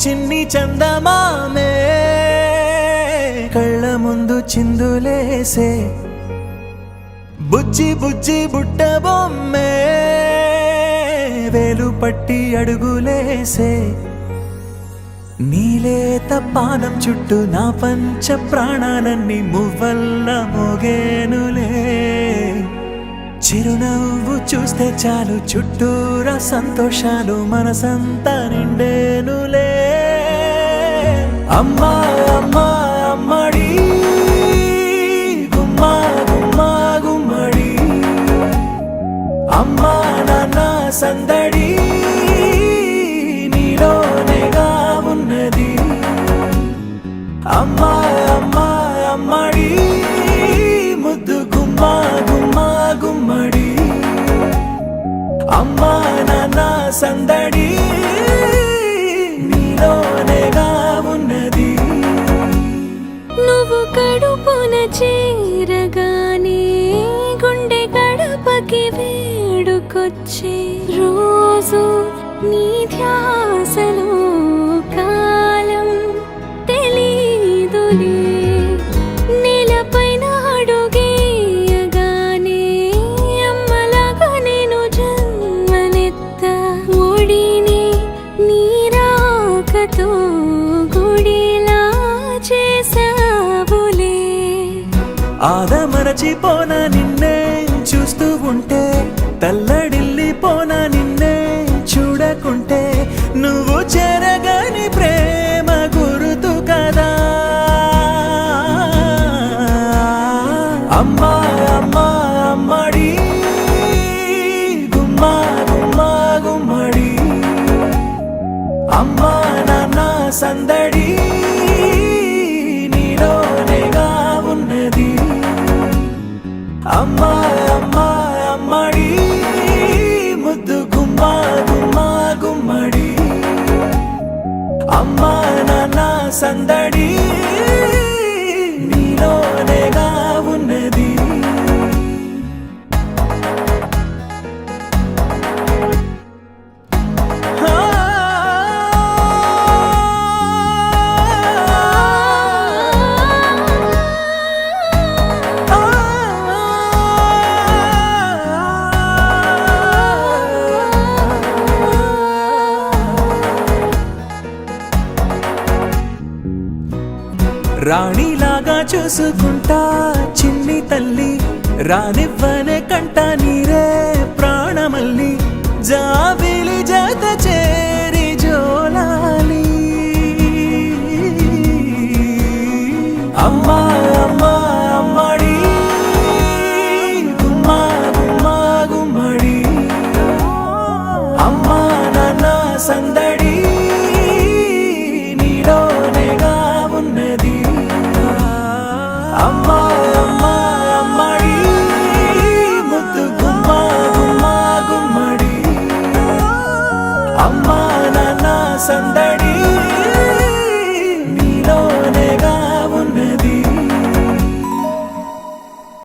చిన్ని చందమామే కళ్ళ ముందు చిందులేసే బుజ్జి బుజ్జి బుట్ట బొమ్మే వేలు పట్టి అడుగులేసే నీలేత పానం చుట్టూ నా పంచ ప్రాణాలన్నీ మువ్వల్ల మోగేనులే చిరునవ్వు చూస్తే చాలు చుట్టూరా సంతోషాలు మనసంతా నిండేనులే అమ్మా అమ్మా అమ్మడి గుమ్మా గుమ్మా గుమ్మడి అమ్మా నాన్న సందడి నీలోనేగా ఉన్నది అమ్మా అమ్మా అమ్మడి ముద్దు గుమ్మా గుమ్మా గుమ్మడి అమ్మా నాన్న సందడి నీలోనేగా ఉన్నది నువ్వు కడుపున చేరగానే గుండె గడపకి వేడుకొచ్చే రోజు నీ ధ్యాసలో కాలం తెలీదులే నేలపైన అడుగేయగానే అమ్మలాగా నేను జన్మనెత్త ఒడిని నీ రాకతో గుడిలా చేసావులే ఆదమరచిపోనా నిన్నే చూస్తూ ఉంటే తల్లడిల్లిపోనా నిన్నే చూడకుంటే నువ్వు చెరగని ప్రేమ గురుతు కదా అమ్మా అమ్మా అమ్మడి గుమ్మా గుమ్మా గుమ్మడి అమ్మా నాన్న సందడి నీలోనేగా ఉన్నది అమ్మా అమ్మా అమ్మడి ముద్దు గుమ్మా గుమ్మా గుమ్మడి అమ్మా నాన్న సందడి నీలోనేగా ఉన్నది రాణిలాగా చూసుకుంటా చిన్ని తల్లి రానివ్వనే కంట నీరే ప్రాణమల్లి